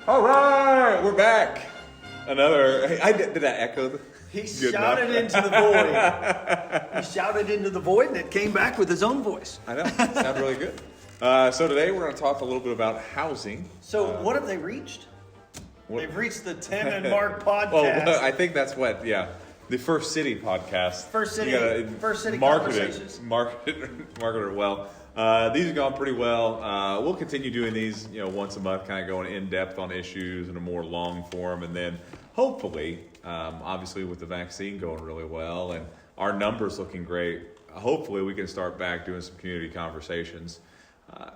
All right, we're back. Another. Did I echo? He shouted into the void. He shouted into the void, and it came back with his own voice. I know. It sounded really good. So today we're going to talk a little bit about housing. So what have they reached? They've reached the Tim and Mark podcast. Well, I think that's what. Yeah, the First City podcast. First City conversations. Market it well. These have gone pretty well. We'll continue doing these, once a month, kind of going in depth on issues in a more long form, and then hopefully, obviously with the vaccine going really well and our numbers looking great, hopefully we can start back doing some community conversations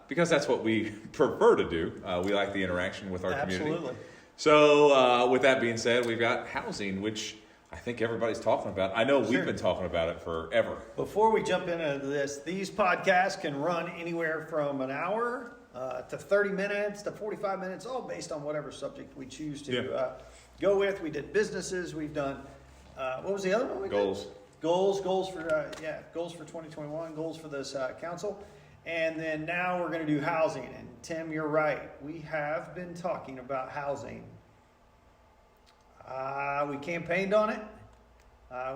because that's what we prefer to do. We like the interaction with our community. Absolutely. So with that being said, we've got housing, which I think everybody's talking about. I know we've been talking about it forever. Before we jump into this, these podcasts can run anywhere from an hour to 30 minutes to 45 minutes, all based on whatever subject we choose to go with. We did businesses. We've done, what was the other one we Goals. did? Goals for 2021, goals for this council. And then now we're going to do housing. And Tim, you're right. We have been talking about housing. We campaigned on it.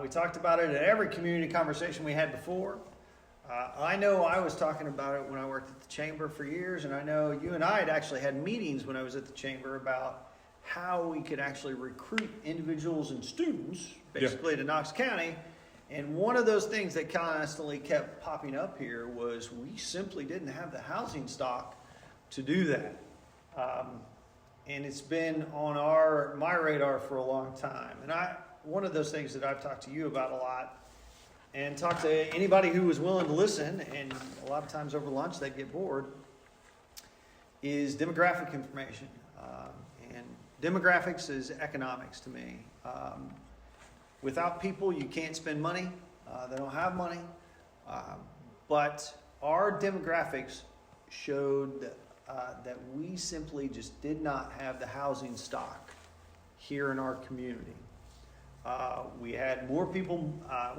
We talked about it at every community conversation we had before. I know I was talking about it when I worked at the chamber for years, and I know you and I had actually had meetings when I was at the chamber about how we could actually recruit individuals and students, basically, to Knox County. And one of those things that constantly kept popping up here was we simply didn't have the housing stock to do that. And it's been on my radar for a long time. And one of those things that I've talked to you about a lot, and talked to anybody who was willing to listen, and a lot of times over lunch they get bored, is demographic information. And demographics is economics to me. Without people, you can't spend money. They don't have money. But our demographics showed that we simply just did not have the housing stock here in our community. We had more people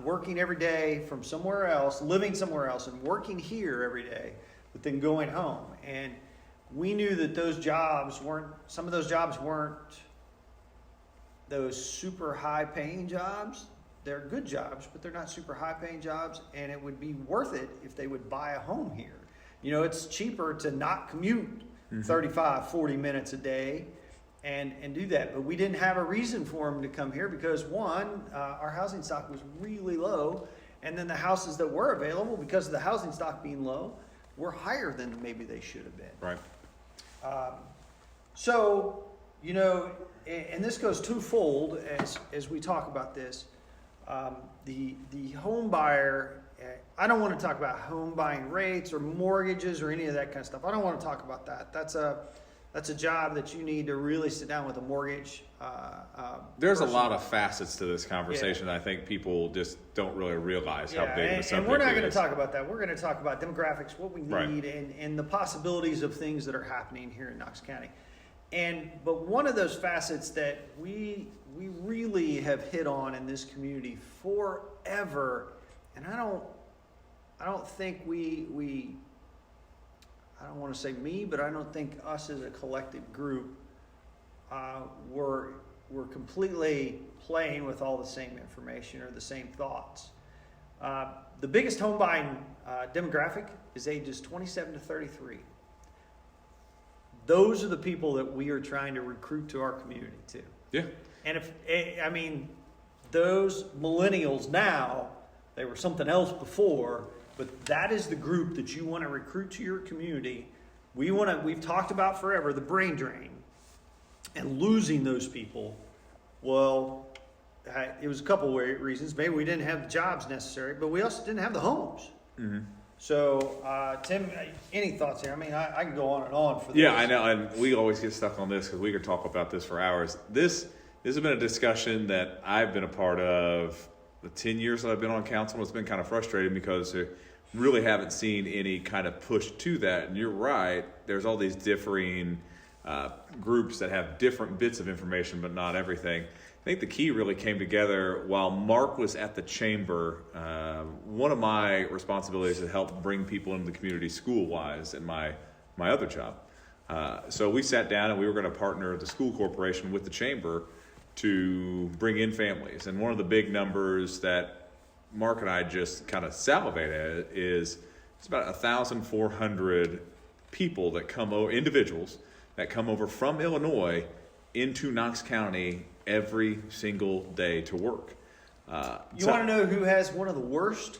working every day from somewhere else, living somewhere else, and working here every day, but then going home. And we knew that some of those jobs weren't those super high paying jobs. They're good jobs, but they're not super high paying jobs, and it would be worth it if they would buy a home here. It's cheaper to not commute 35, 40 minutes a day and do that. But we didn't have a reason for them to come here because, one, our housing stock was really low. And then the houses that were available, because of the housing stock being low, were higher than maybe they should have been. Right. And this goes twofold as we talk about this. The home buyer, I don't want to talk about home buying rates or mortgages or any of that kind of stuff. I don't want to talk about that. That's a job that you need to really sit down with a mortgage. There's a lot of facets to this conversation that I think people just don't really realize how big of a subject it is. And we're not going to talk about that. We're going to talk about demographics, what we need, and the possibilities of things that are happening here in Knox County. But one of those facets that we really have hit on in this community forever, and I don't think I don't want to say me, but I don't think us as a collective group were completely playing with all the same information or the same thoughts. The biggest home buying demographic is ages 27 to 33. Those are the people that we are trying to recruit to our community too. Yeah. And those millennials now, they were something else before, but that is the group that you want to recruit to your community. We've talked about forever the brain drain and losing those people. Well, it was a couple of reasons. Maybe we didn't have the jobs necessary, but we also didn't have the homes. Mm-hmm. So, Tim, any thoughts here? I can go on and on for this. Yeah, I know, and we always get stuck on this because we could talk about this for hours. This has been a discussion that I've been a part of the 10 years that I've been on council. It's been kind of frustrating because I really haven't seen any kind of push to that. And you're right, there's all these differing groups that have different bits of information, but not everything. I think the key really came together while Mark was at the chamber. One of my responsibilities is to help bring people into the community school-wise in my other job. So we sat down and we were going to partner the school corporation with the chamber to bring in families. And one of the big numbers that Mark and I just kind of salivate at is it's about 1,400 people that come over, individuals that come over from Illinois into Knox County every single day to work. You want to know who has one of the worst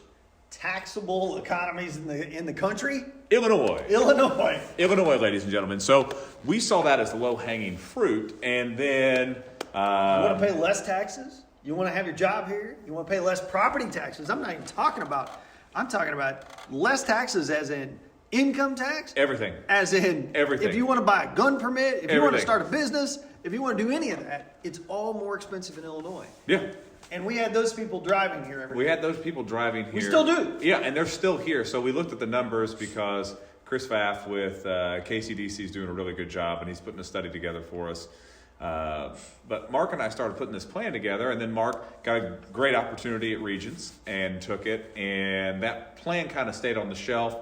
taxable economies in the country? Illinois, ladies and gentlemen. So we saw that as the low-hanging fruit, and then you want to pay less taxes? You want to have your job here? You want to pay less property taxes? I'm talking about less taxes as in income tax. Everything. As in everything. If you want to buy a gun permit, if you want to Everything. start a business, if you want to do any of that, it's all more expensive in Illinois. Yeah. And we had those people driving here every We day. had those people driving here. We still do. Yeah, and they're still here. So we looked at the numbers because Chris Pfaff with KCDC is doing a really good job, and he's putting a study together for us. But Mark and I started putting this plan together, and then Mark got a great opportunity at Regents and took it, and that plan kind of stayed on the shelf.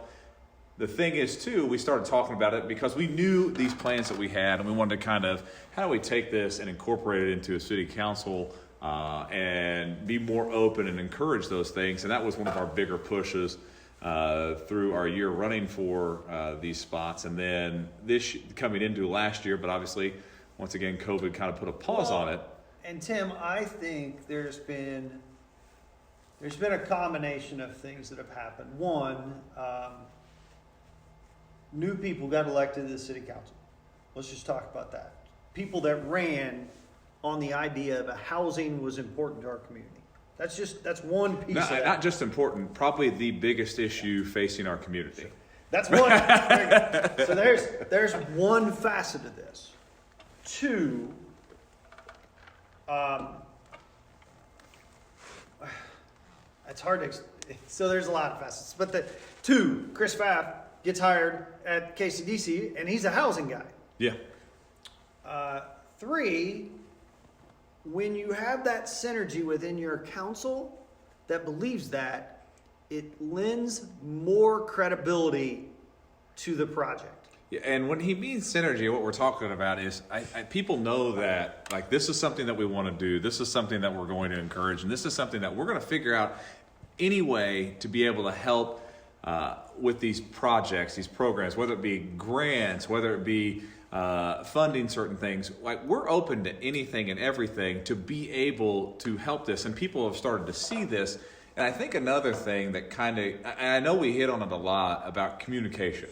The thing is, too, we started talking about it because we knew these plans that we had, and we wanted to kind of, how do we take this and incorporate it into a city council and be more open and encourage those things. And that was one of our bigger pushes through our year running for these spots. And then this coming into last year, but obviously, once again, COVID kind of put a pause on it. And Tim, I think there's been a combination of things that have happened. One, new people got elected to the city council. Let's just talk about that. People that ran on the idea that housing was important to our community. That's one piece of that. Not just important, probably the biggest issue facing our community. That's one. So there's one facet of this. Two, it's hard to, so there's a lot of facets. But Chris Pfaff gets hired at KCDC, and he's a housing guy. Yeah. Three, when you have that synergy within your council that believes that, it lends more credibility to the project. Yeah, and when he means synergy, what we're talking about is people know that like this is something that we want to do. This is something that we're going to encourage, and this is something that we're going to figure out any way to be able to help with these projects, these programs, whether it be grants, whether it be funding certain things. Like we're open to anything and everything to be able to help this, and people have started to see this. And I think another thing that kind of, and I know we hit on it a lot about communication.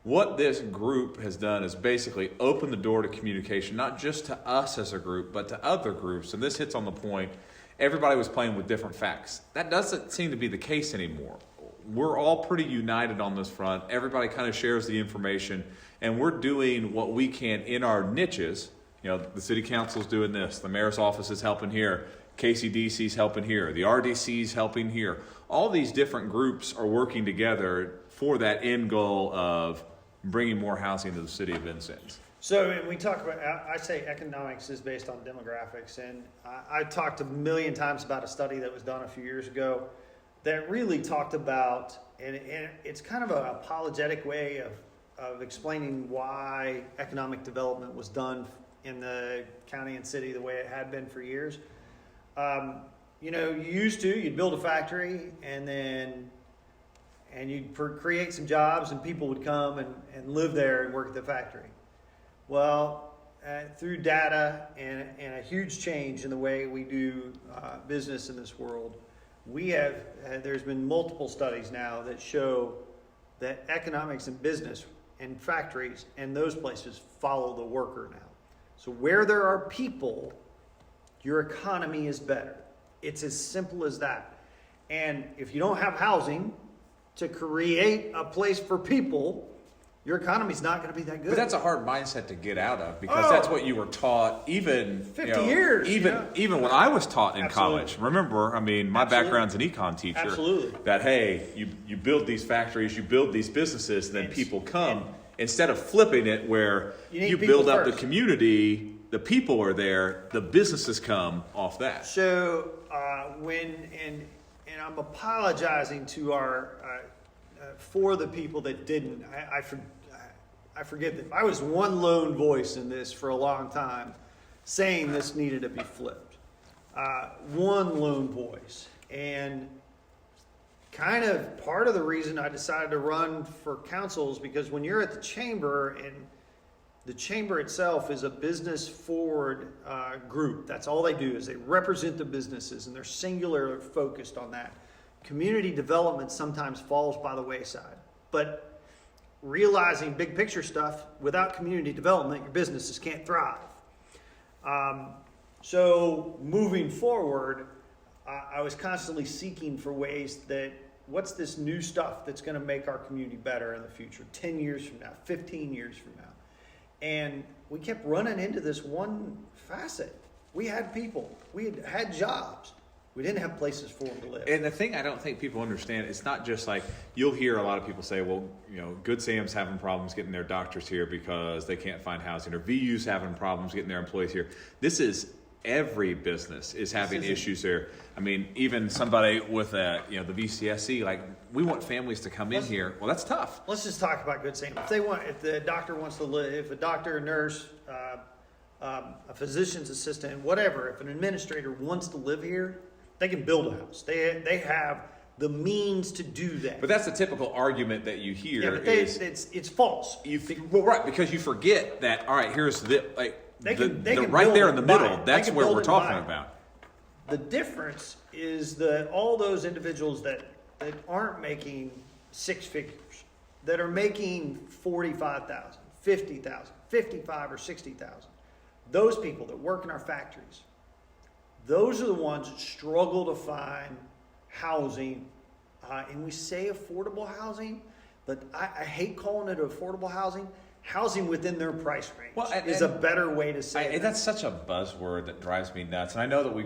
What this group has done is basically open the door to communication, not just to us as a group, but to other groups. And this hits on the point, everybody was playing with different facts. That doesn't seem to be the case anymore. We're all pretty united on this front. Everybody kind of shares the information, and we're doing what we can in our niches. You know, the city council's doing this, the mayor's office is helping here, KCDC's helping here, the RDC's helping here. All these different groups are working together for that end goal of bringing more housing to the city of Vincennes. So when we talk about, I say economics is based on demographics, and I talked a million times about a study that was done a few years ago that really talked about, and it's kind of an apologetic way of explaining why economic development was done in the county and city the way it had been for years. You know, you'd build a factory and you'd create some jobs and people would come and live there and work at the factory. Well, through data and a huge change in the way we do business in this world, there's been multiple studies now that show that economics and business and factories and those places follow the worker now. So where there are people, your economy is better. It's as simple as that. And if you don't have housing to create a place for people, your economy's not going to be that good. But that's a hard mindset to get out of because that's what you were taught even 50 years. Even when I was taught in Absolutely. college. Remember, I mean, my background's an econ teacher. Absolutely. That, hey, you build these factories, you build these businesses, and then people come. Instead of flipping it where you build up the community, the people are there, the businesses come off that. So and I'm apologizing to our for the people that didn't. I forget that I was one lone voice in this for a long time saying this needed to be flipped. One lone voice. And kind of part of the reason I decided to run for council is because when you're at the chamber, and the chamber itself is a business forward group. That's all they do is they represent the businesses, and they're singular focused on that. Community development sometimes falls by the wayside. But realizing big picture stuff, without community development, your businesses can't thrive. So moving forward, I was constantly seeking for ways that, what's this new stuff that's going to make our community better in the future, 10 years from now, 15 years from now. And we kept running into this one facet. We had people, we had jobs. We didn't have places for them to live. And the thing I don't think people understand, it's not just like, you'll hear a lot of people say, well, you know, Good Sam's having problems getting their doctors here because they can't find housing, or VU's having problems getting their employees here. This is, every business is having issues there. I mean, even somebody with the VCSC, like, we want families to come in here. Well, that's tough. Let's just talk about Good Sam. If the doctor wants to live, if a doctor, a nurse, a physician's assistant, whatever, if an administrator wants to live here, they can build a house. They have the means to do that. But that's the typical argument that you hear. Yeah, but it's false. Well, right, because you forget that. All right, here's the right build there in the and middle. buy it. That's where we're talking about. The difference is that all those individuals that aren't making six figures, that are making 45,000, 50,000, 55 or 60,000, those people that work in our factories, those are the ones that struggle to find housing. And we say affordable housing, but I hate calling it affordable housing. Housing within their price range is a better way to say it. That's such a buzzword that drives me nuts. And I know that we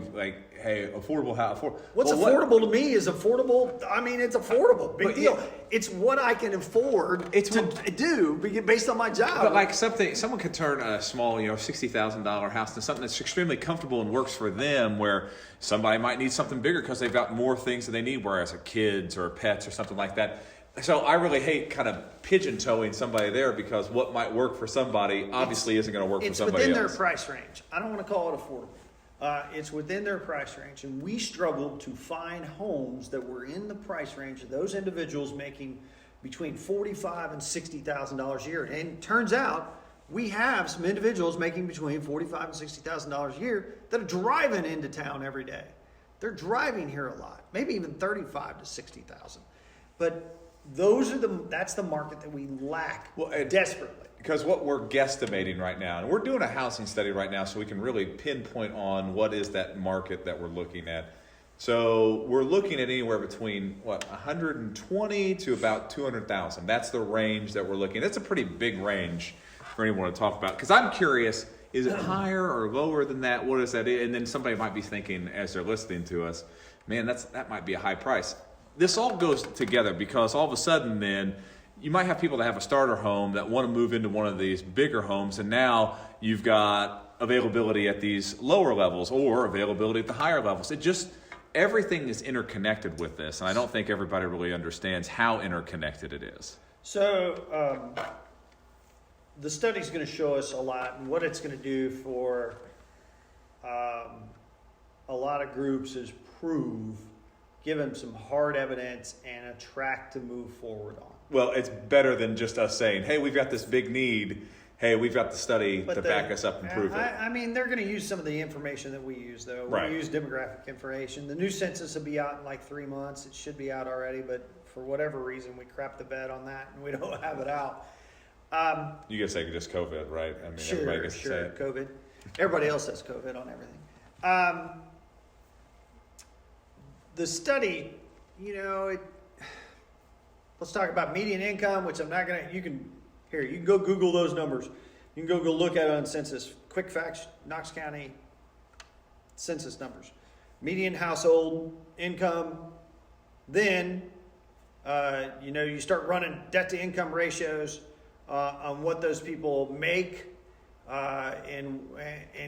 hey, affordable house. What's affordable to me is affordable. I mean, it's affordable. Big deal. It's what I can afford to do based on my job. But like someone could turn a small, $60,000 house into something that's extremely comfortable and works for them, where somebody might need something bigger because they've got more things that they need, whereas kids or pets or something like that. So I really hate kind of pigeon-toeing somebody there, because what might work for somebody obviously isn't going to work for somebody else. It's within their price range. I don't want to call it affordable. It's within their price range, and we struggled to find homes that were in the price range of those individuals making between $45,000 and $60,000 a year. And it turns out we have some individuals making between $45,000 and $60,000 a year that are driving into town every day. They're driving here a lot, maybe even $35,000 to $60,000. But that's the market that we lack desperately. Because what we're guesstimating right now, and we're doing a housing study right now so we can really pinpoint on what is that market that we're looking at. So we're looking at anywhere between 120 to about 200,000. That's the range that we're looking at. That's a pretty big range for anyone to talk about. Because I'm curious, is it higher or lower than that? What is that? And then somebody might be thinking as they're listening to us, man, that might be a high price. This all goes together, because all of a sudden then you might have people that have a starter home that want to move into one of these bigger homes, and now you've got availability at these lower levels or availability at the higher levels. Everything is interconnected with this, and I don't think everybody really understands how interconnected it is. So the study's going to show us a lot, and what it's going to do for a lot of groups is give them some hard evidence and a track to move forward on. Well, it's better than just us saying, hey, we've got this big need. Hey, we've got the study to back us up and prove it. I mean, they're going to use some of the information that we use, though. We're going to use demographic information. The new census will be out in like 3 months. It should be out already, but for whatever reason, we crapped the bed on that and we don't have it out. You guess just COVID, right? I mean, everybody gets to say it. COVID. Everybody else has COVID on everything. The study, let's talk about median income, which I'm not going to, you can go Google those numbers. You can go look at it on census. Quick facts, Knox County census numbers. Median household income, then, you start running debt to income ratios on what those people make, and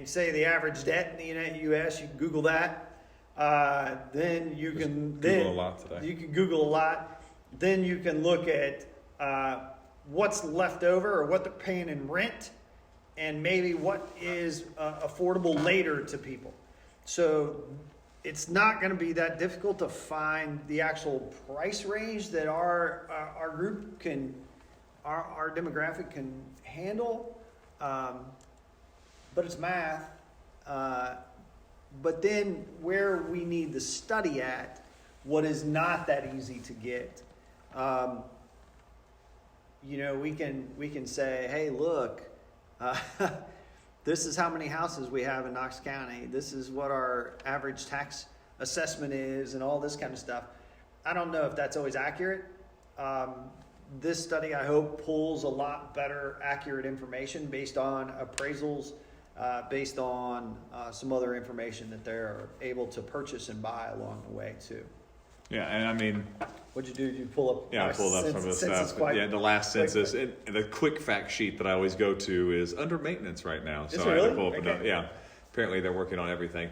say the average debt in the U.S., you can Google that. Then you can Google a lot today. You can Google a lot. Then you can look at what's left over or what they're paying in rent, and maybe what is affordable later to people. So it's not going to be that difficult to find the actual price range that our group can, our demographic can handle. But it's math. But then where we need the study at, what is not that easy to get. You know, we can say, hey, look, this is how many houses we have in Knox County. This is what our average tax assessment is, and all this kind of stuff. I don't know if that's always accurate. This study, I hope, pulls a lot better accurate information based on appraisals, based on some other information that they're able to purchase and buy along the way too. Yeah, and I mean, what'd you do? Did you pull up? yeah, I pulled up some of the stuff. But yeah, the last census, and the quick fact sheet that I always go to is under maintenance right now. So I had to pull up okay. yeah, apparently they're working on everything.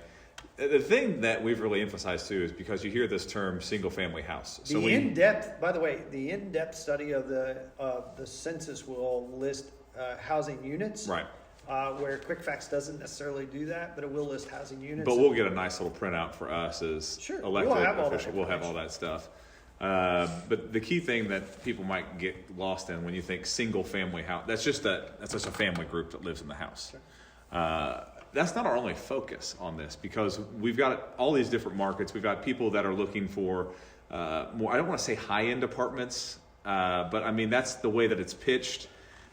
The thing that we've really emphasized too is because you hear this term single family house. So the in-depth, by the way, the in-depth study of the census will list housing units. Right. Where Quick Facts doesn't necessarily do that, but it will list housing units. But we'll get a nice little printout for us as elected officials. We'll have all that stuff. But the key thing that people might get lost in when you think single family house, that's just a family group that lives in the house. Sure. That's not our only focus on this, because we've got all these different markets. We've got people that are looking for more, I don't want to say high-end apartments, but I mean, that's the way that it's pitched.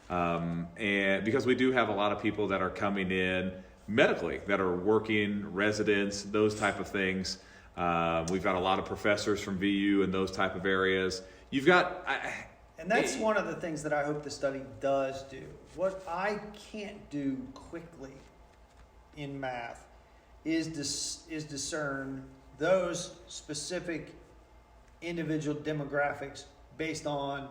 And because we do have a lot of people that are coming in medically, that are working, residents, those type of things. We've got a lot of professors from VU and those type of areas. You've got, and that's one of the things that I hope the study does do. What I can't do quickly in math is discern those specific individual demographics based on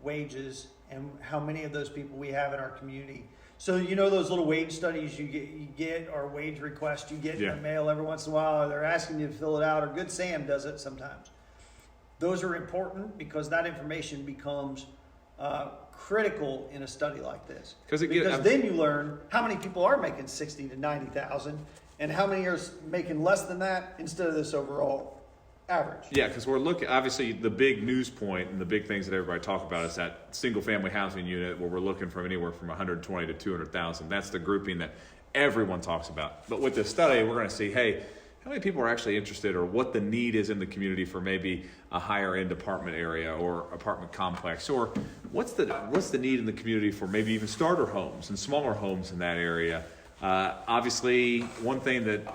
wages and how many of those people we have in our community. So you know those little wage studies you get or wage requests you get in the mail every once in a while, or they're asking you to fill it out, or Good Sam does it sometimes. Those are important because that information becomes critical in a study like this. Because then you learn how many people are making 60 to 90,000 and how many are making less than that instead of this overall average. Yeah, because we're looking, obviously the big news point and the big things that everybody talk about is that single family housing unit where we're looking from anywhere from 120 to 200,000. That's the grouping that everyone talks about. But with this study, we're going to see, hey, how many people are actually interested, or what the need is in the community for maybe a higher end apartment area or apartment complex, or what's the need in the community for maybe even starter homes and smaller homes in that area. Obviously, one thing that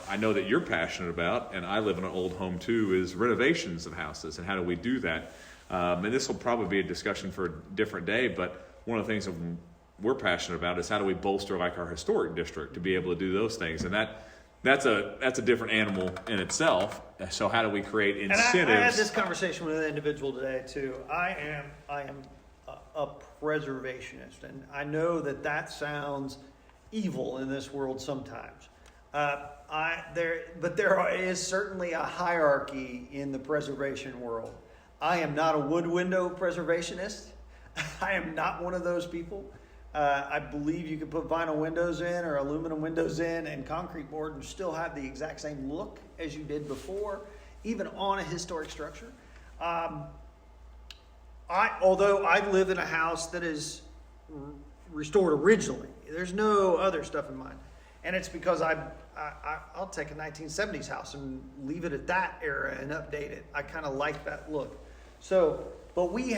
I know that you're passionate about, and I live in an old home too, is renovations of houses and how do we do that. And this will probably be a discussion for a different day, but one of the things that we're passionate about is how do we bolster like our historic district to be able to do those things, and that's a different animal in itself. So how do we create incentives? And I had this conversation with an individual today too. I am a preservationist, and I know that sounds evil in this world sometimes. But there is certainly a hierarchy in the preservation world. I am not a wood window preservationist. I am not one of those people. I believe you can put vinyl windows in or aluminum windows in and concrete board and still have the exact same look as you did before, even on a historic structure. Although I live in a house that is restored originally, there's no other stuff in mine, and it's because I'll take a 1970s house and leave it at that era and update it. I kind of like that look. So, but we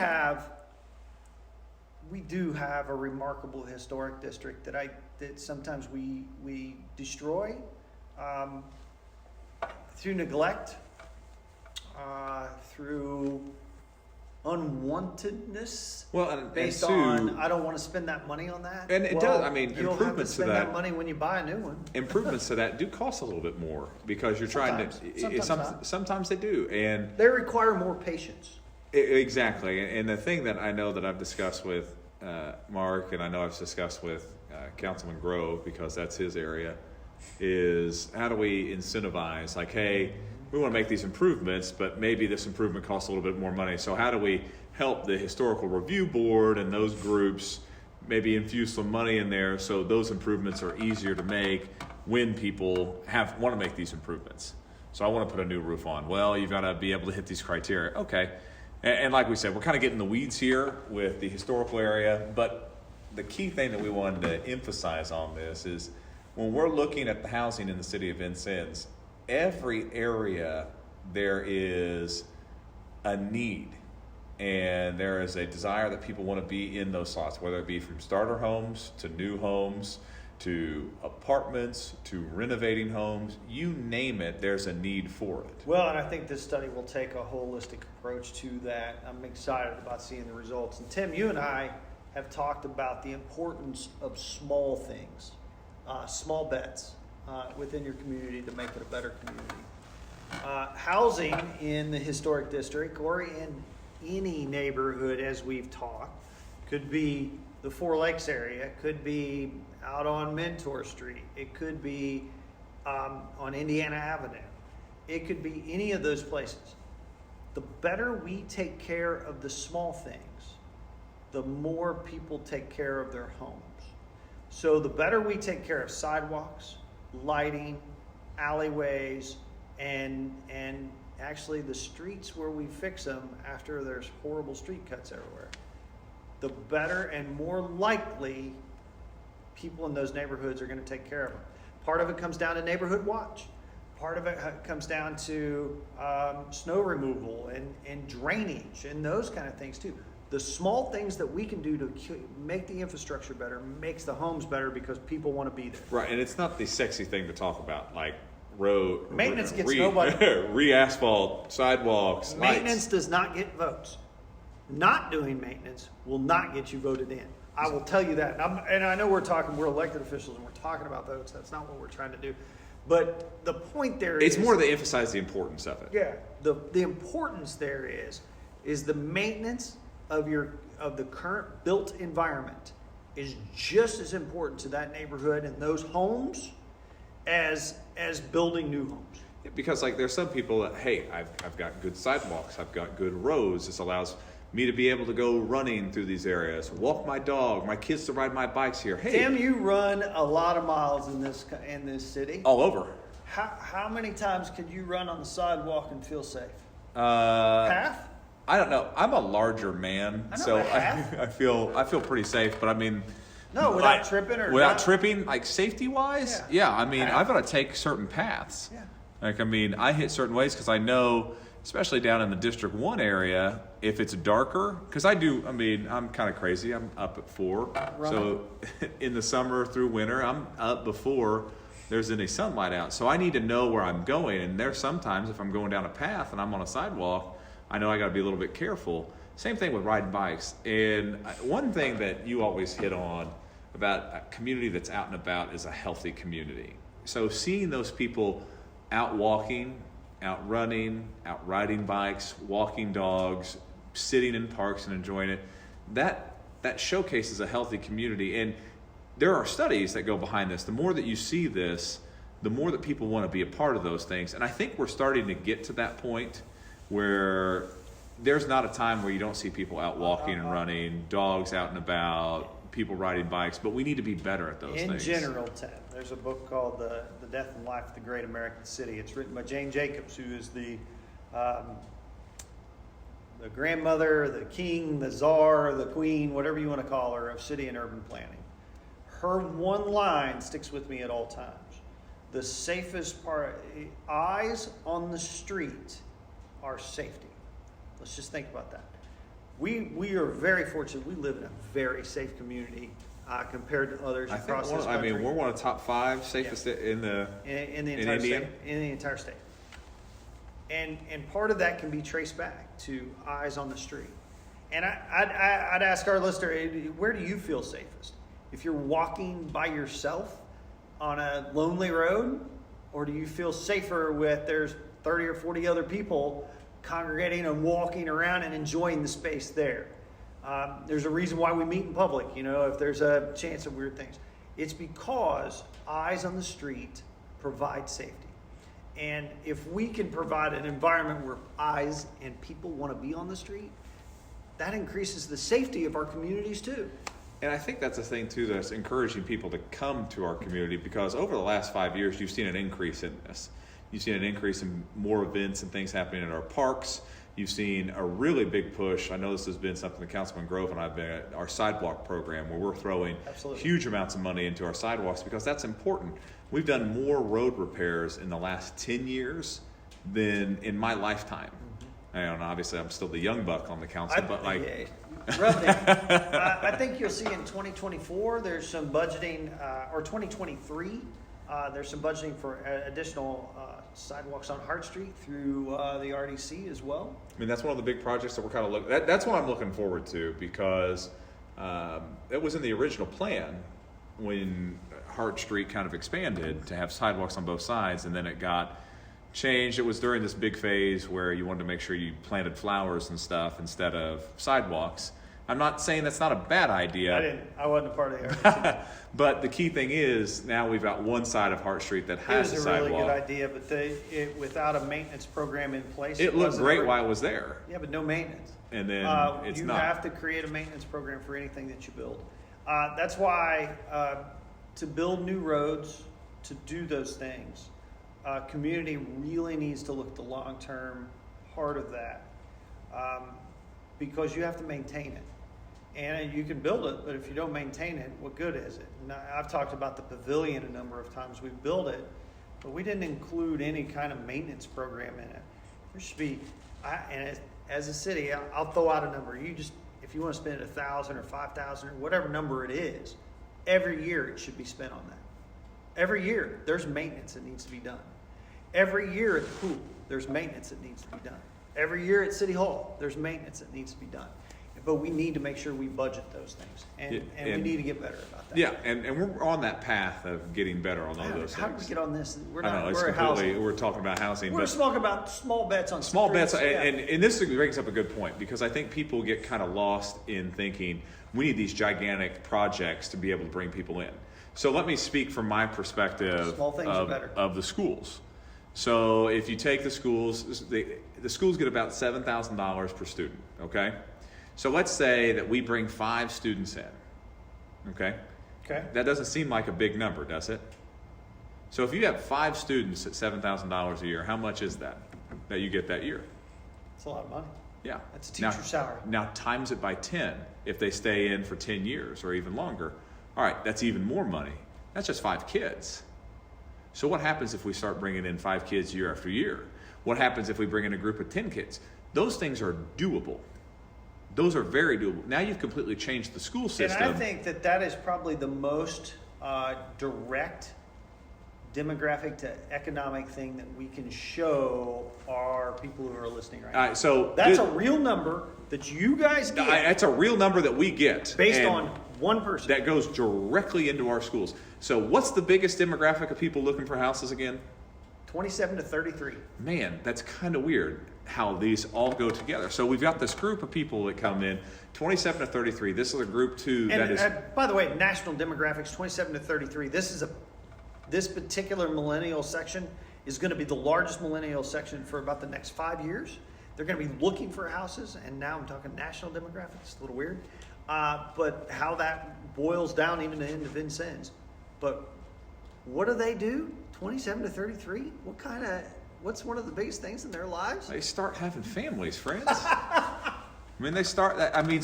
do have a remarkable historic district that sometimes we destroy through neglect, through unwantedness. Well, based on I don't want to spend that money on that. And it does. I mean, you'll have to spend that money when you buy a new one. Improvements to that do cost a little bit more because you're trying to. Sometimes they do, and they require more patience. Exactly. And the thing that I know that I've discussed with Mark, and I know I've discussed with Councilman Grove, because that's his area, is how do we incentivize, like, hey, we want to make these improvements, but maybe this improvement costs a little bit more money. So how do we help the historical review board and those groups maybe infuse some money in there so those improvements are easier to make when people want to make these improvements. So I want to put a new roof on. Well, you've got to be able to hit these criteria. Okay. And like we said, we're kind of getting the weeds here with the historical area, but the key thing that we wanted to emphasize on this is when we're looking at the housing in the city of Vincennes, every area there is a need and there is a desire that people want to be in those slots, whether it be from starter homes to new homes to apartments to renovating homes, you name it, there's a need for it. Well, and I think this study will take a holistic approach to that. I'm excited about seeing the results. And Tim, you and I have talked about the importance of small things, small bets within your community to make it a better community. Housing in the historic district or in any neighborhood, as we've talked, could be the Four Lakes area, it could be out on Mentor Street, it could be on Indiana Avenue, it could be any of those places. The better we take care of the small things, the more people take care of their homes. So the better we take care of sidewalks, lighting, alleyways, and actually the streets where we fix them after there's horrible street cuts everywhere, the better and more likely people in those neighborhoods are going to take care of them. Part of it comes down to neighborhood watch. Part of it comes down to snow removal and drainage and those kind of things too. The small things that we can do to make the infrastructure better makes the homes better because people want to be there. Right, and it's not the sexy thing to talk about, like road maintenance gets nobody. Re-asphalt, sidewalks, Maintenance lights. does not get votes. Not doing maintenance will not get you voted in. I will tell you that. And I know we're elected officials and we're talking about votes. That's not what we're trying to do. But the point there It's more to emphasize the importance of it. Yeah, the importance there is the maintenance of the current built environment is just as important to that neighborhood and those homes as building new homes. Because like there's some people that, hey, I've got good sidewalks, I've got good roads. This allows me to be able to go running through these areas, walk my dog, my kids to ride my bikes here. Hey, Tim, you run a lot of miles in this city. All over. How many times could you run on the sidewalk and feel safe? Half? I don't know. I'm a larger man, so half. I feel pretty safe. But I mean, no, without tripping or without tripping, like safety wise, yeah. I mean, half. I've got to take certain paths. Yeah. Like I mean, I hit certain ways because I know, especially down in the District 1 area, if it's darker, because I'm kind of crazy. I'm up at 4. Right. So in the summer through winter, I'm up before there's any sunlight out. So I need to know where I'm going. And there's sometimes if I'm going down a path and I'm on a sidewalk, I know I got to be a little bit careful. Same thing with riding bikes. And one thing that you always hit on about a community that's out and about is a healthy community. So seeing those people out walking, out running, out riding bikes, walking dogs, sitting in parks and enjoying it, that showcases a healthy community. And there are studies that go behind this. The more that you see this, the more that people want to be a part of those things. And I think we're starting to get to that point where there's not a time where you don't see people out walking and running, dogs out and about, people riding bikes, but we need to be better at those things. In general, Tim, there's a book called The Death and Life of the Great American City. It's written by Jane Jacobs, who is the grandmother, the king, the czar, the queen, whatever you want to call her, of city and urban planning. Her one line sticks with me at all times. The safest part, eyes on the street are safety. Let's just think about that. We are very fortunate. We live in a very safe community compared to others across this country. We're one of the top 5 safest in the entire state. And part of that can be traced back to eyes on the street. And I'd ask our listener, where do you feel safest? If you're walking by yourself on a lonely road, or do you feel safer with there's 30 or 40 other people congregating and walking around and enjoying the space there? There's a reason why we meet in public, if there's a chance of weird things. It's because eyes on the street provide safety. And if we can provide an environment where eyes and people want to be on the street, that increases the safety of our communities too. And I think that's a thing too that's encouraging people to come to our community, because over the last 5 years, you've seen an increase in this. You've seen an increase in more events and things happening in our parks. You've seen a really big push. I know this has been something that Councilman Grove and I have been at, our sidewalk program, where we're throwing huge amounts of money into our sidewalks, because that's important. We've done more road repairs in the last 10 years than in my lifetime. And obviously I'm still the young buck on the council, but like... I think you'll see in 2024 there's some budgeting, or 2023, there's some budgeting for additional sidewalks on Hart Street through the RDC as well. I mean, that's one of the big projects that we're kind of looking at. That's what I'm looking forward to, because it was in the original plan when Hart Street kind of expanded to have sidewalks on both sides, and then it got changed. It was during this big phase where you wanted to make sure you planted flowers and stuff instead of sidewalks. I'm not saying that's not a bad idea. I wasn't a part of it. But the key thing is, now we've got one side of Hart Street that has a sidewalk. It was a really good idea, but without a maintenance program in place, it looked great while it was there. Yeah, but no maintenance. And then it's not. You have to create a maintenance program for anything that you build. That's why to build new roads, to do those things, community really needs to look at the long-term part of that, because you have to maintain it. And you can build it, but if you don't maintain it, what good is it? Now, I've talked about the pavilion a number of times. We built it, but we didn't include any kind of maintenance program in it. There should be, as a city, I'll throw out a number. If you want to spend $1,000 or $5,000 or whatever number it is, every year it should be spent on that. Every year there's maintenance that needs to be done. Every year at the pool, there's maintenance that needs to be done. Every year at City Hall, there's maintenance that needs to be done. But we need to make sure we budget those things, and we need to get better about that. Yeah, and we're on that path of getting better on all those things. How did we get on this? We're talking about housing. We're talking about small bets on small bets, and this brings up a good point, because I think people get kind of lost in thinking we need these gigantic projects to be able to bring people in. So let me speak from my perspective of the schools. So if you take the schools, the schools get about $7,000 per student, okay? So let's say that we bring 5 students in, okay? Okay. That doesn't seem like a big number, does it? So if you have 5 students at $7,000 a year, how much is that you get that year? That's a lot of money. Yeah. That's a teacher's salary. Now times it by 10 if they stay in for 10 years or even longer. All right, that's even more money. That's just 5 kids. So what happens if we start bringing in 5 kids year after year? What happens if we bring in a group of 10 kids? Those things are doable. Those are very doable. Now you've completely changed the school system. And I think that is probably the most direct demographic to economic thing that we can show our people who are listening right now. So that's a real number that you guys get. That's a real number that we get. Based on one person. That goes directly into our schools. So what's the biggest demographic of people looking for houses again? 27 to 33. Man, that's kind of weird how these all go together. So we've got this group of people that come in, 27 to 33. This is a group too that is... by the way, national demographics, 27 to 33. This particular millennial section is going to be the largest millennial section for about the next 5 years. They're going to be looking for houses, and now I'm talking national demographics. A little weird. But how that boils down even into Vincennes. But what do? 27 to 33? What's one of the biggest things in their lives? They start having families, friends.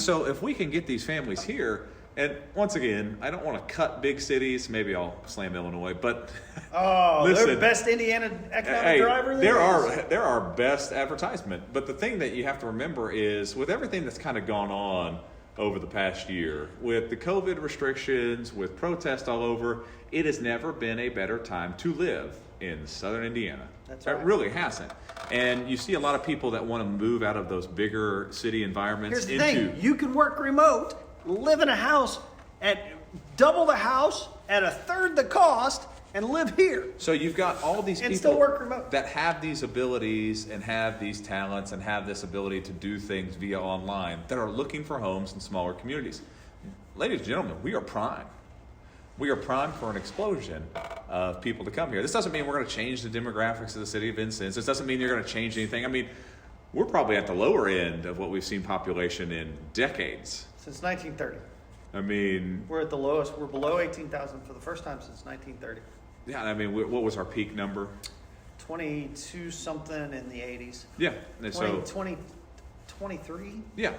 So if we can get these families here, and once again, I don't want to cut big cities. Maybe I'll slam Illinois, but listen, they're best Indiana economic driver. They're our best advertisement. But the thing that you have to remember is, with everything that's kind of gone on over the past year, with the COVID restrictions, with protests all over, it has never been a better time to live in Southern Indiana. That's right. It really hasn't. And you see a lot of people that want to move out of those bigger city environments. Here's the thing. You can work remote, live in a house at double the house at a third the cost, and live here. So you've got all these people still work remote that have these abilities and have these talents and have this ability to do things via online that are looking for homes in smaller communities. Ladies and gentlemen, we are prime. We are primed for an explosion of people to come here. This doesn't mean we're going to change the demographics of the city of Vincennes. This doesn't mean you're going to change anything. I mean, we're probably at the lower end of what we've seen population in decades. Since 1930. I mean, We're at the lowest. We're below 18,000 for the first time since 1930. yeah, I mean, what was our peak number? 22 something in the 80s. Yeah, and 23. yeah.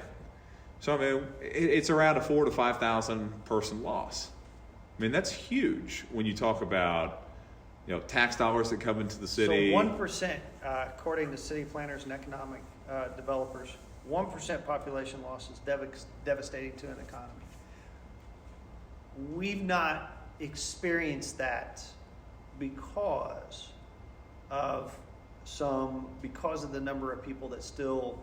So I mean, it's around a 4,000 to 5,000 person loss. I mean, that's huge when you talk about, tax dollars that come into the city. So 1%, according to city planners and economic developers, 1% population loss is devastating to an economy. We've not experienced that because of the number of people that still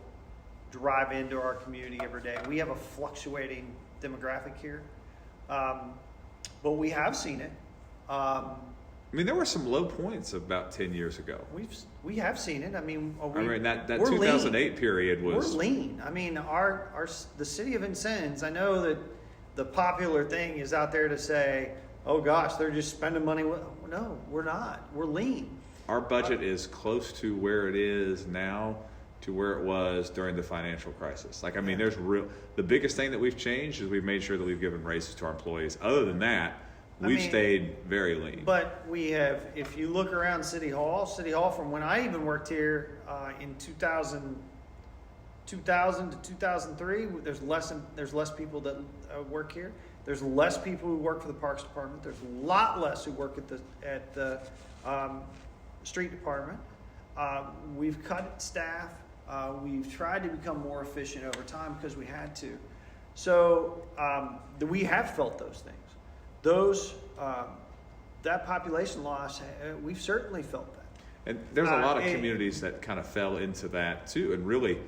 drive into our community every day. We have a fluctuating demographic here, but we have seen it. I mean, there were some low points about 10 years ago. We have seen it. I mean, that we're 2008 lean. period was. We're lean. I mean, the city of Vincennes. I know that the popular thing is out there to say, "Oh gosh, they're just spending money." No, we're not. We're lean. Our budget is close to where it is now to where it was during the financial crisis. Like, I mean, the biggest thing that we've changed is we've made sure that we've given raises to our employees. Other than that, we've stayed very lean. But we have, if you look around City Hall from when I even worked here in 2000 to 2003, there's less people that work here. There's less people who work for the Parks Department. There's a lot less who work at the Street Department. We've cut staff. We've tried to become more efficient over time because we had to. So we have felt those things. That population loss, we've certainly felt that. And there's a lot of communities that kind of fell into that too, and really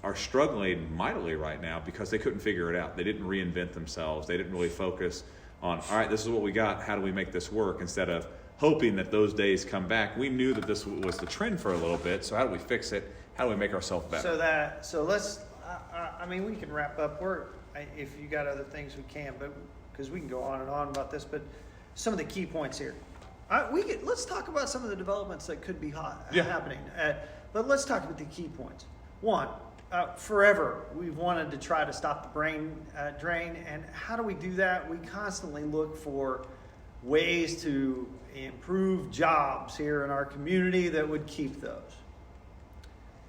are struggling mightily right now because they couldn't figure it out. They didn't reinvent themselves. They didn't really focus on, all right, this is what we got. How do we make this work? Instead of hoping that those days come back. We knew that this was the trend for a little bit. So how do we fix it? How do we make ourselves better? So let's. I mean, we can wrap up. If you got other things, we can, but because we can go on and on about this. But some of the key points here. Let's talk about some of the developments that could be happening. But let's talk about the key points. One. Forever, we've wanted to try to stop the brain drain. And how do we do that? We constantly look for ways to improve jobs here in our community that would keep those.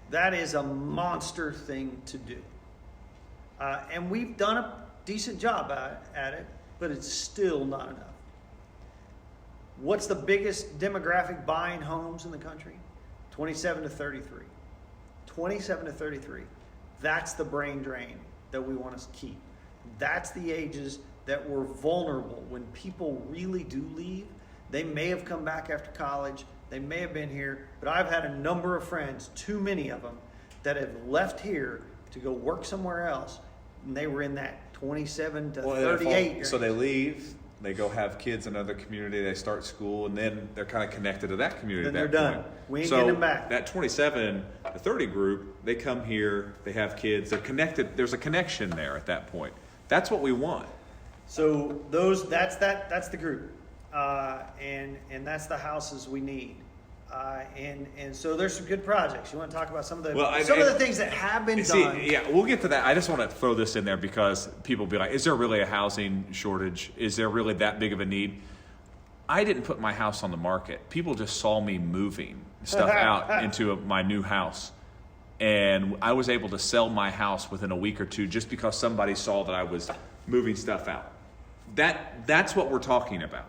That is a monster thing to do. And we've done a decent job at it, but it's still not enough. What's the biggest demographic buying homes in the country? 27 to 33. 27 to 33. That's the brain drain that we want to keep. That's the ages that were vulnerable when people really do leave. They may have come back after college. They may have been here, but I've had a number of friends, too many of them, that have left here to go work somewhere else, and they were in that 27 to 38. So they leave. They go have kids in another community. They start school, and then they're kind of connected to that community. Then they're done. We ain't getting them back. That 27 to 30 group, they come here. They have kids. They're connected. There's a connection there at that point. That's what we want. So that's the group, and that's the houses we need. And so there's some good projects. You want to talk about some of the things that have been done? Yeah, we'll get to that. I just want to throw this in there because people be like, is there really a housing shortage? Is there really that big of a need? I didn't put my house on the market. People just saw me moving stuff out into my new house. And I was able to sell my house within a week or two just because somebody saw that I was moving stuff out. That's what we're talking about.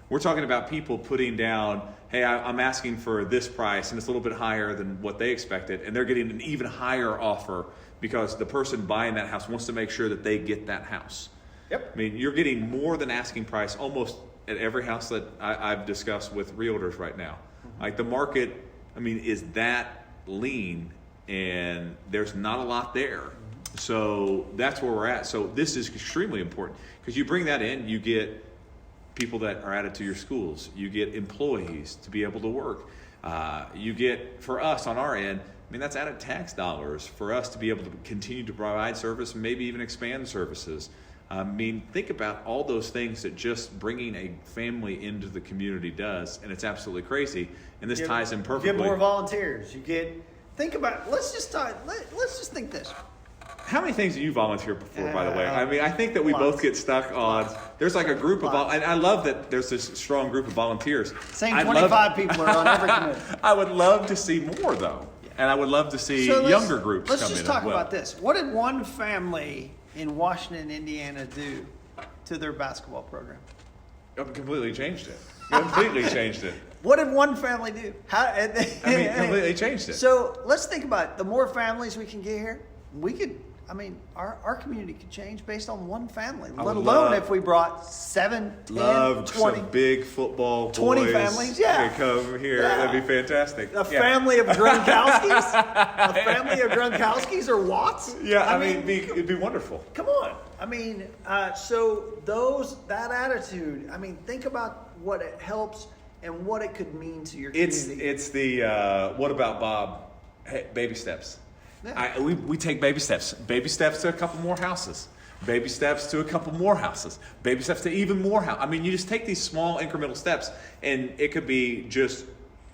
We're talking about people putting down, hey, I'm asking for this price, and it's a little bit higher than what they expected, and they're getting an even higher offer because the person buying that house wants to make sure that they get that house. Yep. I mean, you're getting more than asking price almost at every house that I've discussed with realtors right now. Mm-hmm. Like the market, I mean, is that lean, and there's not a lot there. Mm-hmm. So that's where we're at. So this is extremely important because you bring that in, you get people that are added to your schools. You get employees to be able to work. You get, for us on our end, I mean, that's added tax dollars for us to be able to continue to provide service and maybe even expand services. I mean, think about all those things that just bringing a family into the community does, and it's absolutely crazy. And this ties in perfectly. You get more volunteers. You Think about. Let's just think this. How many things have you volunteered before, by the way? I mean, I think that we both get stuck on, there's like a group of, and I love that there's this strong group of volunteers. Same 25 people are on every committee. I would love to see more, though. Yeah. And I would love to see younger groups come in as well. Let's just talk about this. What did one family in Washington, Indiana do to their basketball program? Completely changed it. Completely changed it. What did one family do? Completely changed it. So let's think about it. The more families we can get here, our community could change based on one family, let alone if we brought 7, 10, 20. Some big football 20 boys families, yeah. to come here. Yeah. That'd be fantastic. A family of Gronkowskis? A family of Gronkowskis or Watts? Yeah, it'd be wonderful. Come on. So that attitude, think about what it helps and what it could mean to your community. It's the, what about Bob? Hey, baby steps. Yeah. We take baby steps. Baby steps to a couple more houses. Baby steps to a couple more houses. Baby steps to even more houses. You just take these small incremental steps, and it could be just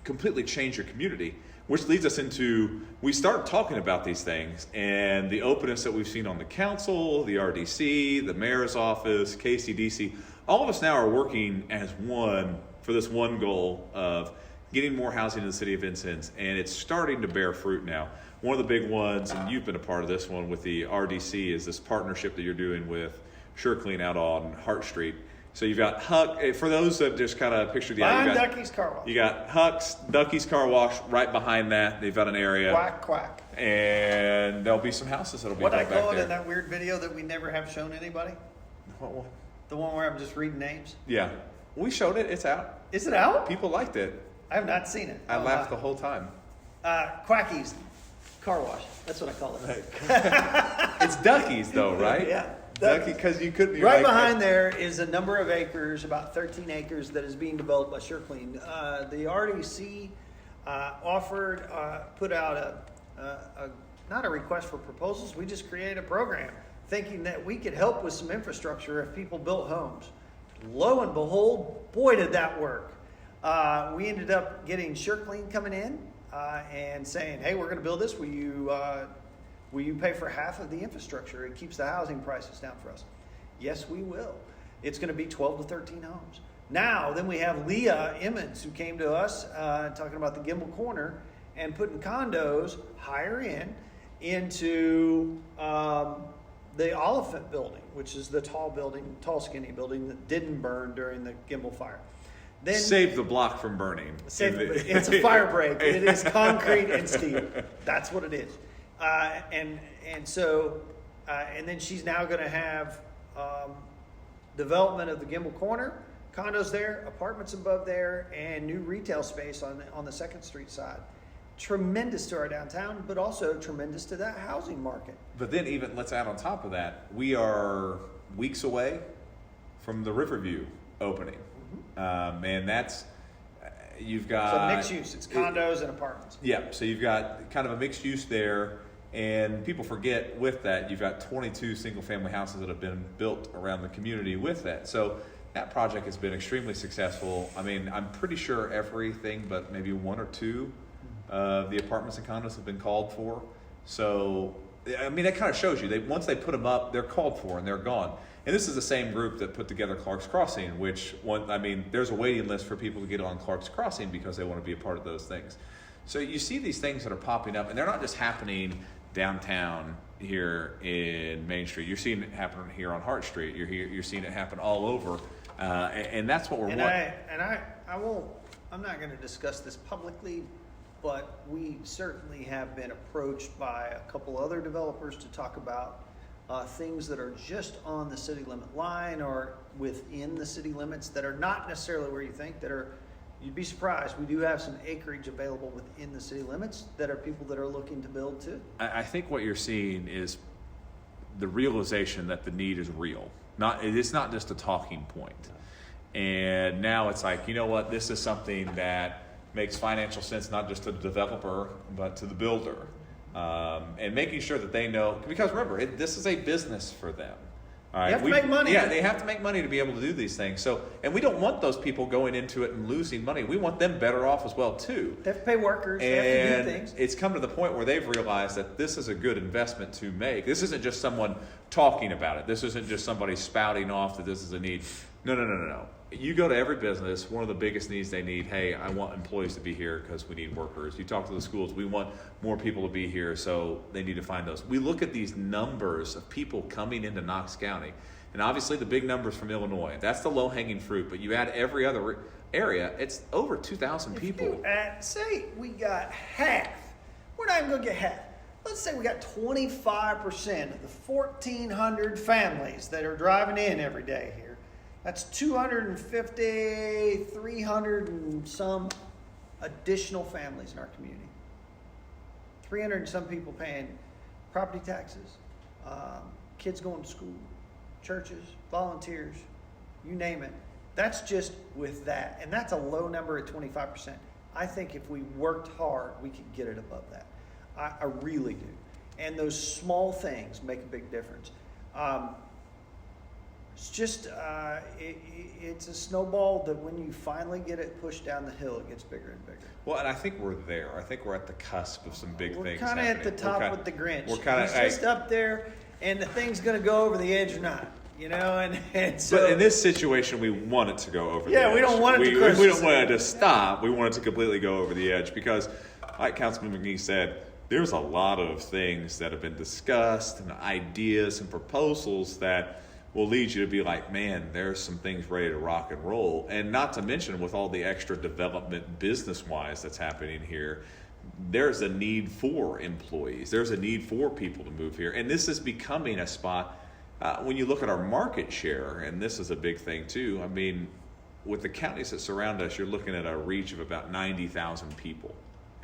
completely change your community, which leads us into, we start talking about these things, and the openness that we've seen on the council, the RDC, the mayor's office, KCDC, all of us now are working as one for this one goal of getting more housing in the city of Vincennes, and it's starting to bear fruit now. One of the big ones, and you've been a part of this one with the RDC, is this partnership that you're doing with SureClean out on Hart Street. So you've got Huck, for those that just kind of picture the idea. Ducky's Car Wash. You got Huck's, Ducky's Car Wash right behind that. They've got an area. Quack, quack. And there'll be some houses that'll be what back I call there. it in that weird video that we never have shown anybody? What one? The one where I'm just reading names? Yeah. We showed it. It's out. Is it out? People liked it. I have not seen it. I laughed the whole time. Quacky's Car Wash. That's what I call it. It's Ducky's though, right? Yeah. Ducky, because you couldn't be right behind there is a number of acres, about 13 acres, that is being developed by SureClean. The RDC put out not a request for proposals. We just created a program thinking that we could help with some infrastructure if people built homes. Lo and behold, boy, did that work. We ended up getting SureClean coming in and saying, hey, we're going to build this. Will you pay for half of the infrastructure? It keeps the housing prices down for us. Yes, we will. It's going to be 12 to 13 homes. Now, then we have Leah Emmons, who came to us talking about the Gimbal Corner and putting condos higher into the Oliphant building, which is the tall skinny building that didn't burn during the Gimbal fire. Then save the block from burning. It's a fire break. It is concrete and steel. That's what it is. And then she's now going to have development of the Gimbal Corner, condos there, apartments above there, and new retail space on the 2nd Street side. Tremendous to our downtown, but also tremendous to that housing market. But then even, let's add on top of that, we are weeks away from the Riverview opening. And that's, you've got... So mixed use, it's condos and apartments. Yeah, so you've got kind of a mixed use there, and people forget with that, you've got 22 single family houses that have been built around the community with that. So that project has been extremely successful. I'm pretty sure everything but maybe 1 or 2 of the apartments and condos have been called for. So, that kind of shows you, once they put them up, they're called for and they're gone. And this is the same group that put together Clark's Crossing, there's a waiting list for people to get on Clark's Crossing because they want to be a part of those things. So you see these things that are popping up, and they're not just happening downtown here in Main Street. You're seeing it happen here on Hart Street. You're seeing it happen all over, and that's what we're wanting. I'm not going to discuss this publicly, but we certainly have been approached by a couple other developers to talk about things that are just on the city limit line or within the city limits that are not necessarily where you think, you'd be surprised. We do have some acreage available within the city limits that are people that are looking to build too. I think what you're seeing is the realization that the need is real. It's not just a talking point. And now it's like, you know what, this is something that makes financial sense not just to the developer, but to the builder. And making sure that they know, because remember, this is a business for them. All right? You have to make money. Yeah, they have to make money to be able to do these things. So, and we don't want those people going into it and losing money. We want them better off as well too. They have to pay workers. They have to do things. It's come to the point where they've realized that this is a good investment to make. This isn't just someone talking about it. This isn't just somebody spouting off that this is a need. No. You go to every business, one of the biggest needs they need, hey, I want employees to be here because we need workers. You talk to the schools, we want more people to be here, so they need to find those. We look at these numbers of people coming into Knox County, and obviously the big numbers from Illinois. That's the low-hanging fruit, but you add every other area, it's over 2,000 people. Say we got half. We're not even going to get half. Let's say we got 25% of the 1,400 families that are driving in every day here. That's 250, 300 and some additional families in our community. 300 and some people paying property taxes, kids going to school, churches, volunteers, you name it. That's just with that. And that's a low number at 25%. I think if we worked hard, we could get it above that. I really do. And those small things make a big difference. It's just, it's a snowball that when you finally get it pushed down the hill, it gets bigger and bigger. Well, and I think we're there. I think we're at the cusp of some big things. We're kind of at the top with the Grinch. We're kind of just up there, and the thing's going to go over the edge or not, you know. And so, but in this situation, we want it to go over the edge. Yeah, we don't want it to crush. We don't want it to stop. We want it to completely go over the edge because, like Councilman McNeece said, there's a lot of things that have been discussed and ideas and proposals that will lead you to be like, man, there's some things ready to rock and roll. And not to mention with all the extra development business-wise that's happening here, there's a need for employees. There's a need for people to move here. And this is becoming a spot, when you look at our market share, and this is a big thing too, I mean, with the counties that surround us, you're looking at a reach of about 90,000 people.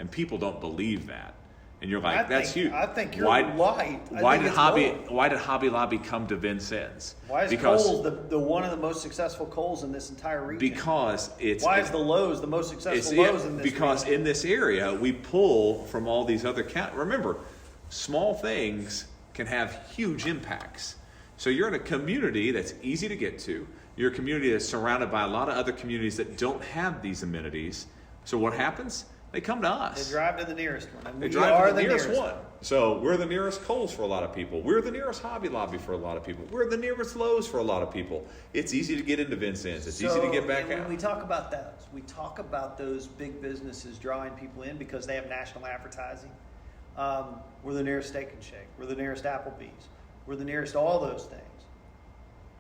And people don't believe that. And you're like, that's huge. I think you're right. Why did Hobby Lobby come to Vincennes? Why is Kohl's the one of the most successful Kohl's in this entire region? Because it's... Why is the Lowe's the most successful Lowe's in this Because region? In this area, we pull from all these other counties. Remember, small things can have huge impacts. So you're in a community that's easy to get to. You're a community that's surrounded by a lot of other communities that don't have these amenities. So what happens? They come to us. They drive to the nearest one. And they drive to the nearest one. So we're the nearest Kohl's for a lot of people. We're the nearest Hobby Lobby for a lot of people. We're the nearest Lowe's for a lot of people. It's easy to get into Vincennes. It's easy to get back out. When we talk about those, we talk about those big businesses drawing people in because they have national advertising. We're the nearest Steak and Shake. We're the nearest Applebee's. We're the nearest all those things.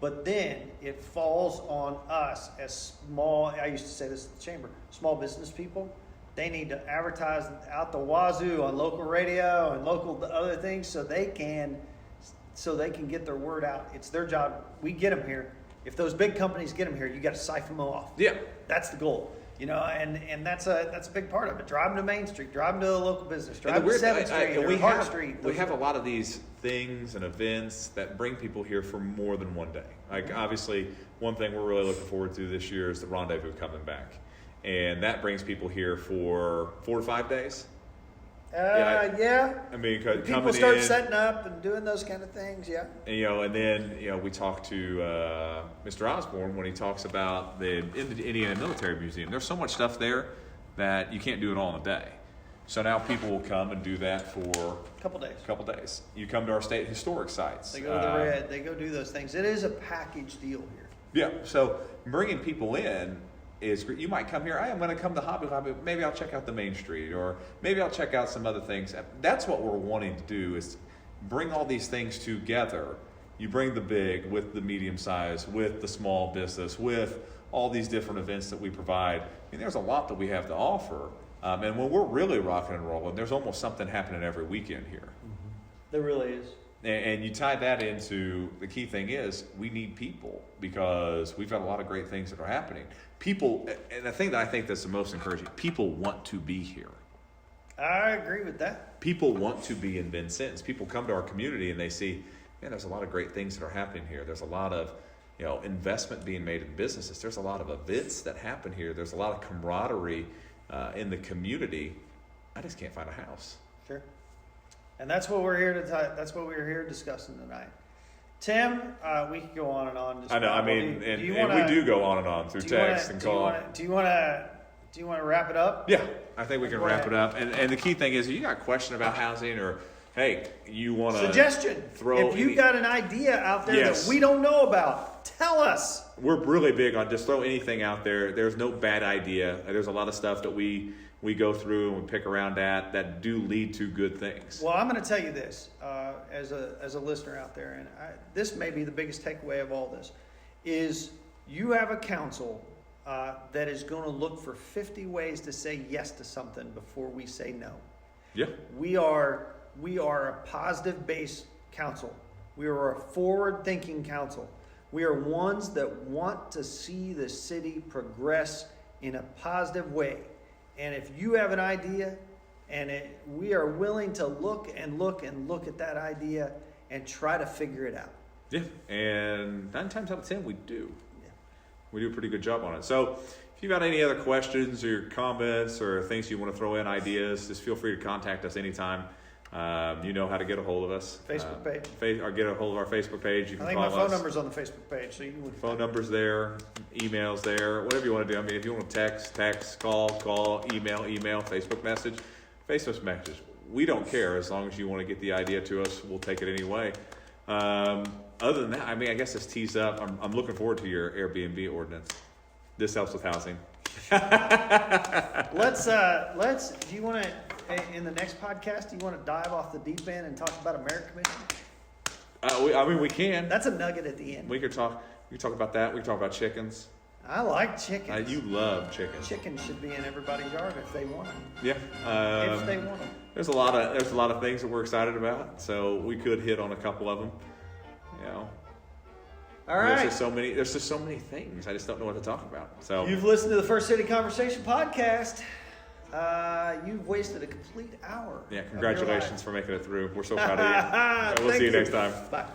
But then it falls on us as small, I used to say this at the chamber, small business people. They need to advertise out the wazoo on local radio and local other things so they can get their word out. It's their job. We get them here. If those big companies get them here, you got to siphon them off. Yeah, that's the goal. You know, and that's a big part of it. Drive them to Main Street. Drive them to a local business. Drive them to 7th Street or Hart Street. We have a lot of these things and events that bring people here for more than one day. Like obviously, one thing we're really looking forward to this year is the Rendezvous coming back. And that brings people here for 4 to 5 days. Yeah. I mean, people start setting up and doing those kind of things. Yeah. And and then we talked to Mr. Osborne when he talks about the Indiana Military Museum. There's so much stuff there that you can't do it all in a day. So now people will come and do that for a couple days. You come to our state historic sites. They go to the Red. They go do those things. It is a package deal here. Yeah. So bringing people in is you might come here. I'm going to come to Hobby Lobby. Maybe I'll check out the Main Street, or maybe I'll check out some other things. That's what we're wanting to do is bring all these things together. You bring the big with the medium size, with the small business, with all these different events that we provide. I mean, there's a lot that we have to offer. And when we're really rocking and rolling, there's almost something happening every weekend here. Mm-hmm. There really is. And you tie that into the key thing is we need people because we've got a lot of great things that are happening. People, and the thing that I think that's the most encouraging, people want to be here. I agree with that. People want to be in Vincennes. People come to our community and they see, man, there's a lot of great things that are happening here. There's a lot of investment being made in businesses. There's a lot of events that happen here. There's a lot of camaraderie in the community. I just can't find a house. Sure. And that's what we're here to that's what we're here discussing tonight. Tim, we could go on and on. I know. I mean, and we do go on and on through text and call. Do you want to wrap it up? Yeah, I think we can wrap it up. And the key thing is, if you got a question about housing, or hey, you want to suggestion. If you got an idea out there that we don't know about, tell us. We're really big on just throw anything out there. There's no bad idea. There's a lot of stuff that we go through and we pick around that do lead to good things. Well, I'm going to tell you this as a listener out there, and this may be the biggest takeaway of all this, is you have a council that is going to look for 50 ways to say yes to something before we say no. Yeah. We are a positive-based council. We are a forward-thinking council. We are ones that want to see the city progress in a positive way. And if you have an idea, we are willing to look at that idea and try to figure it out. Yeah, and 9 times out of 10, we do. Yeah. We do a pretty good job on it. So if you've got any other questions or comments or things you want to throw in, ideas, just feel free to contact us anytime. You know how to get a hold of us. Facebook page. Or get a hold of our Facebook page. You can I think call my phone us. number's on the Facebook page. So you can Phone number's there, email's there, whatever you want to do. I mean, if you want to text, call, email, Facebook message. We don't care as long as you want to get the idea to us. We'll take it anyway. Other than that, I mean, I guess it's teased up. I'm looking forward to your Airbnb ordinance. This helps with housing. Let's. Do you want to? In the next podcast, do you want to dive off the deep end and talk about a merit commission? We can. That's a nugget at the end. We could talk about that. We can talk about chickens. I like chickens. You love chickens. Chickens should be in everybody's yard if they want them. Yeah. If they want them. There's a lot of things that we're excited about. So we could hit on a couple of them. You know. All right. There's just so many things. I just don't know what to talk about. So you've listened to the First City Conversation podcast. You've wasted a complete hour. Yeah, congratulations for making it through. We're so proud of you. We'll see you next time. Bye.